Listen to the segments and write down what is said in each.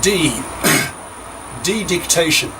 D. De-dictation.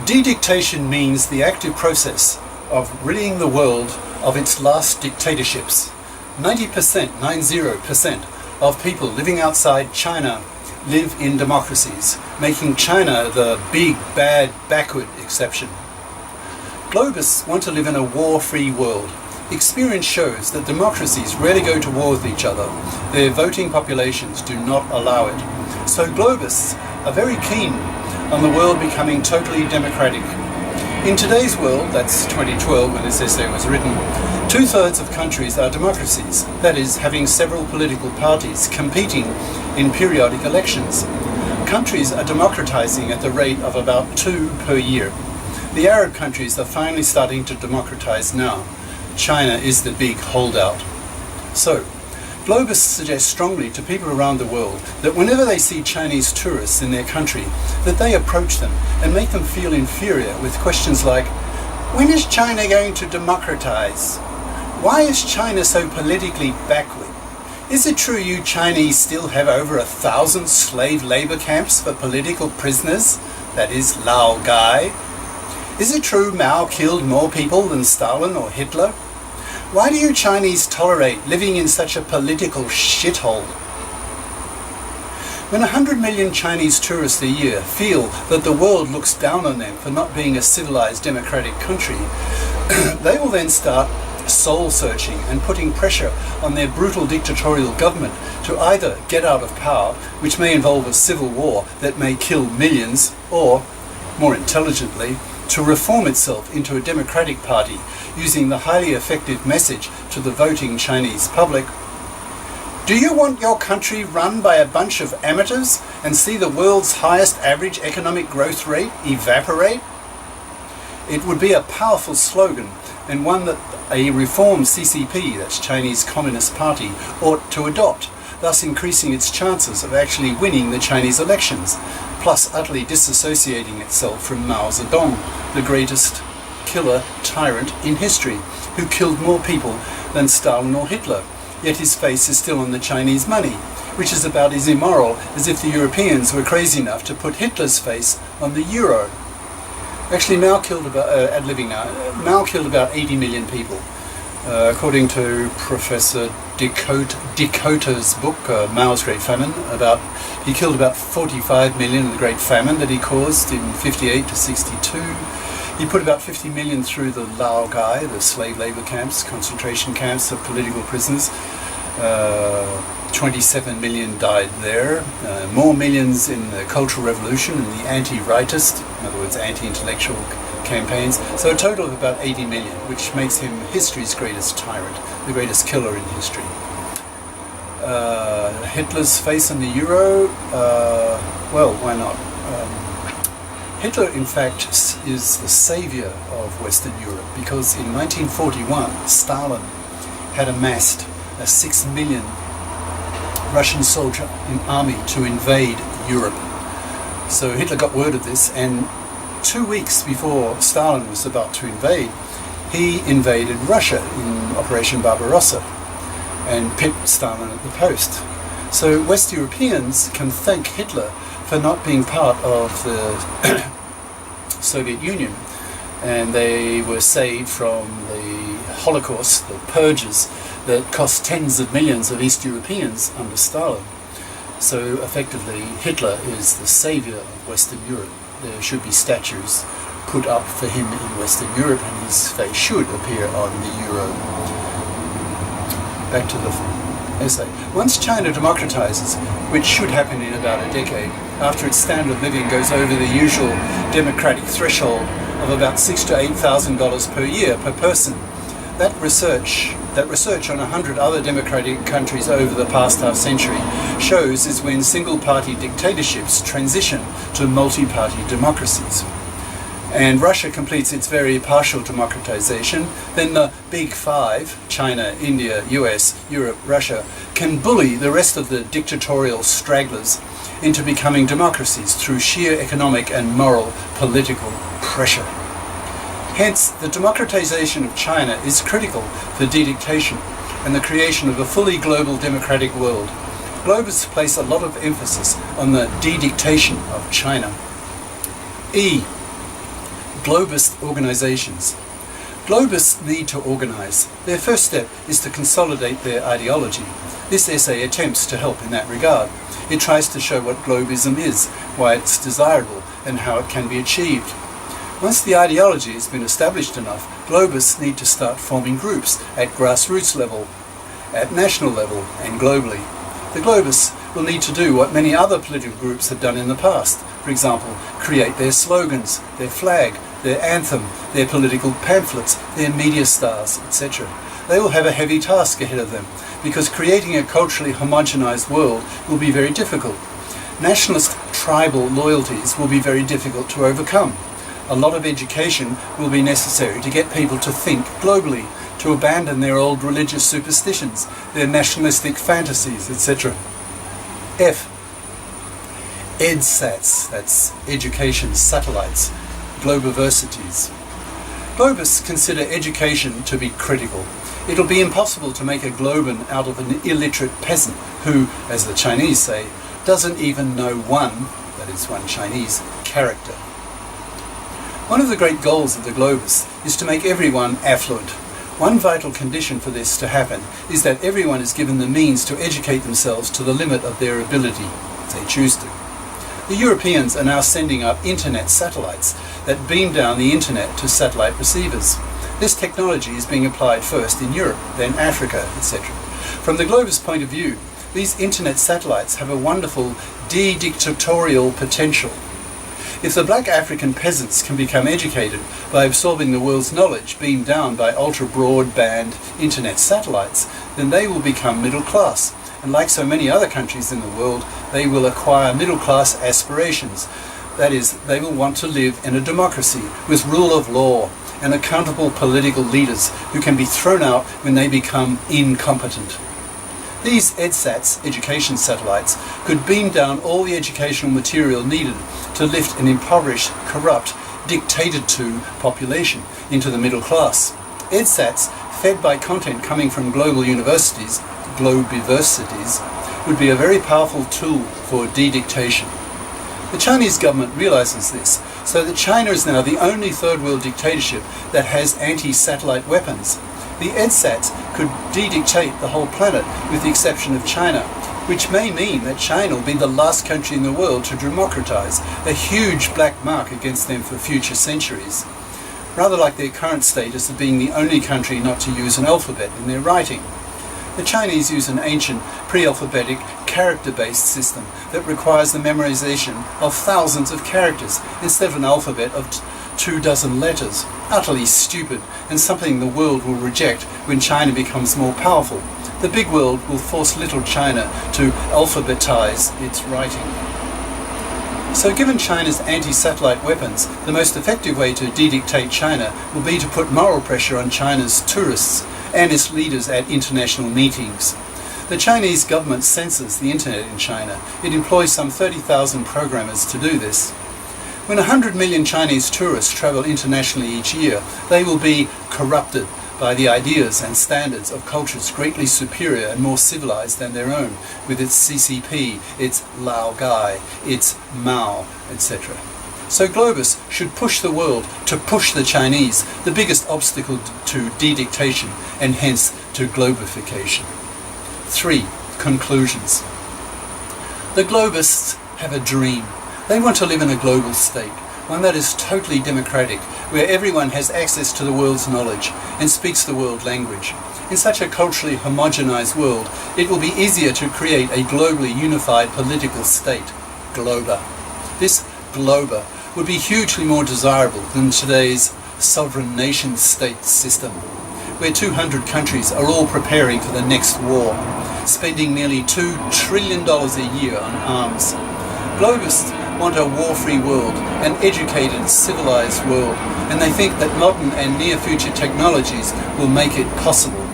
De-dictation means the active process of ridding the world of its last dictatorships. 90% of people living outside China live in democracies, making China the big, bad, backward exception. Globists want to live in a war-free world. Experience shows that democracies rarely go to war with each other. Their voting populations do not allow it. So Globists are very keen on the world becoming totally democratic. In today's world, that's 2012 when this essay was written, 2/3 of countries are democracies, that is, having several political parties competing in periodic elections. Countries are democratizing at the rate of about 2 per year. The Arab countries are finally starting to democratize now. China is the big holdout. So, Globists suggest strongly to people around the world that whenever they see Chinese tourists in their country, that they approach them and make them feel inferior with questions like, when is China going to democratize? Why is China so politically backward? Is it true you Chinese still have over 1,000 slave labor camps for political prisoners? That is, Laogai. Is it true Mao killed more people than Stalin or Hitler? Why do you Chinese tolerate living in such a political shithole? When 100 million Chinese tourists a year feel that the world looks down on them for not being a civilized democratic country, they will then start soul-searching and putting pressure on their brutal dictatorial government to either get out of power, which may involve a civil war that may kill millions, or, more intelligently, to reform itself into a democratic party using the highly effective message to the voting Chinese public. Do you want your country run by a bunch of amateurs and see the world's highest average economic growth rate evaporate? It would be a powerful slogan, and one that a reformed CCP, that's Chinese Communist Party, ought to adopt, thus increasing its chances of actually winning the Chinese elections, plus utterly disassociating itself from Mao Zedong, the greatest killer tyrant in history, who killed more people than Stalin or Hitler, yet his face is still on the Chinese money, which is about as immoral as if the Europeans were crazy enough to put Hitler's face on the euro. Actually, Mao killed about 80 million people. According to Professor Decoter's book, Mao's Great Famine, he killed about 45 million in the Great Famine that he caused in 58 to 62. He put about 50 million through the Laogai, the slave labor camps, concentration camps of political prisoners. 27 million died there. More millions in the Cultural Revolution and the anti-rightist, in other words, anti-intellectual campaigns. So a total of about 80 million, which makes him history's greatest tyrant, the greatest killer in history. Hitler's face on the euro, well, why not? Hitler, in fact, is the savior of Western Europe, because in 1941, Stalin had amassed a 6 million Russian soldier in army to invade Europe. So Hitler got word of this, and 2 weeks before Stalin was about to invade, he invaded Russia in Operation Barbarossa and pipped Stalin at the post. So West Europeans can thank Hitler for not being part of the Soviet Union, and they were saved from the Holocaust, the purges that cost tens of millions of East Europeans under Stalin. So effectively, Hitler is the savior of Western Europe. There should be statues put up for him in Western Europe, and his face should appear on the euro. Back to the essay. Once China democratizes, which should happen in about a decade, after its standard of living goes over the usual democratic threshold of about $6,000 to $8,000 per year per person, that research on 100 other democratic countries over the past half-century shows is when single-party dictatorships transition to multi-party democracies. And Russia completes its very partial democratization, then the Big Five, China, India, US, Europe, Russia, can bully the rest of the dictatorial stragglers into becoming democracies through sheer economic and moral political pressure. Hence, the democratization of China is critical for de-dictation and the creation of a fully global democratic world. Globists place a lot of emphasis on the de-dictation of China. E. Globist organizations. Globists need to organize. Their first step is to consolidate their ideology. This essay attempts to help in that regard. It tries to show what globism is, why it's desirable, and how it can be achieved. Once the ideology has been established enough, globists need to start forming groups at grassroots level, at national level, and globally. The globists will need to do what many other political groups have done in the past. For example, create their slogans, their flag, their anthem, their political pamphlets, their media stars, etc. They will have a heavy task ahead of them, because creating a culturally homogenized world will be very difficult. Nationalist tribal loyalties will be very difficult to overcome. A lot of education will be necessary to get people to think globally, to abandon their old religious superstitions, their nationalistic fantasies, etc. F. EdSats, that's education satellites, globiversities. Globists consider education to be critical. It'll be impossible to make a globan out of an illiterate peasant who, as the Chinese say, doesn't even know one, that is one Chinese, character. One of the great goals of the globists is to make everyone affluent. One vital condition for this to happen is that everyone is given the means to educate themselves to the limit of their ability, if they choose to. The Europeans are now sending up internet satellites that beam down the internet to satellite receivers. This technology is being applied first in Europe, then Africa, etc. From the globist point of view, these internet satellites have a wonderful de-dictatorial potential. If the black African peasants can become educated by absorbing the world's knowledge beamed down by ultra-broadband internet satellites, then they will become middle class. And like so many other countries in the world, they will acquire middle-class aspirations. That is, they will want to live in a democracy with rule of law and accountable political leaders who can be thrown out when they become incompetent. These EdSats, education satellites, could beam down all the educational material needed to lift an impoverished, corrupt, dictated-to population into the middle class. EdSats, fed by content coming from global universities, globiversities, would be a very powerful tool for de-dictation. The Chinese government realizes this, so that China is now the only third world dictatorship that has anti-satellite weapons. The EdSats could de-dictate the whole planet with the exception of China, which may mean that China will be the last country in the world to democratize, a huge black mark against them for future centuries. Rather like their current status of being the only country not to use an alphabet in their writing. The Chinese use an ancient, pre-alphabetic, character-based system that requires the memorization of thousands of characters instead of an alphabet of 24 letters. Utterly stupid, and something the world will reject when China becomes more powerful. The big world will force little China to alphabetize its writing. So given China's anti-satellite weapons, the most effective way to de-dictate China will be to put moral pressure on China's tourists and its leaders at international meetings. The Chinese government censors the internet in China. It employs some 30,000 programmers to do this. When 100 million Chinese tourists travel internationally each year, they will be corrupted by the ideas and standards of cultures greatly superior and more civilized than their own, with its CCP, its Lao Gai, its Mao, etc. So globists should push the world to push the Chinese, the biggest obstacle to de-dictation and hence to globification. 3. Conclusions. The globists have a dream. They want to live in a global state, one that is totally democratic, where everyone has access to the world's knowledge and speaks the world language. In such a culturally homogenized world, it will be easier to create a globally unified political state, globa. This globa would be hugely more desirable than today's sovereign nation-state system, where 200 countries are all preparing for the next war, spending nearly $2 trillion a year on arms. Globists want a war-free world, an educated, civilized world, and they think that modern and near-future technologies will make it possible.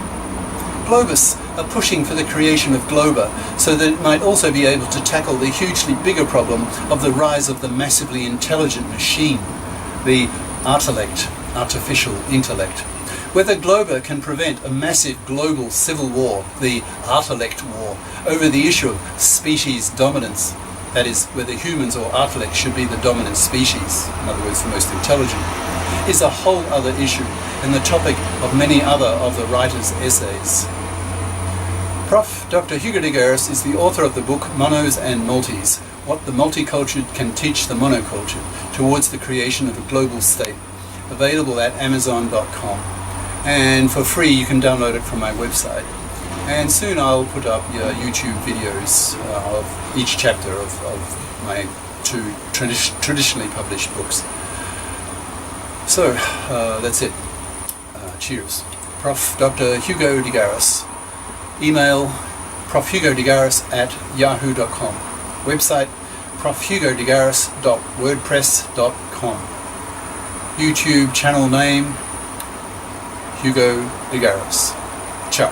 Globists are pushing for the creation of Globa so that it might also be able to tackle the hugely bigger problem of the rise of the massively intelligent machine, the artellect, artificial intellect, Whether Glober can prevent a massive global civil war, the Artelect War, over the issue of species dominance, that is, whether humans or Artelect should be the dominant species, in other words, the most intelligent, is a whole other issue and the topic of many other of the writer's essays. Prof. Dr. Hugo de Garis is the author of the book Monos and Multis, What the Multicultured Can Teach the Monocultured Towards the Creation of a Global State, available at Amazon.com. And for free you can download it from my website. And soon I'll put up YouTube videos of each chapter of my two traditionally published books. So that's it. Cheers. Prof. Dr. Hugo de Garis. Email profhugodegaris@yahoo.com. Website profhugodegaris.wordpress.com. YouTube channel name Hugo de Garis. Ciao.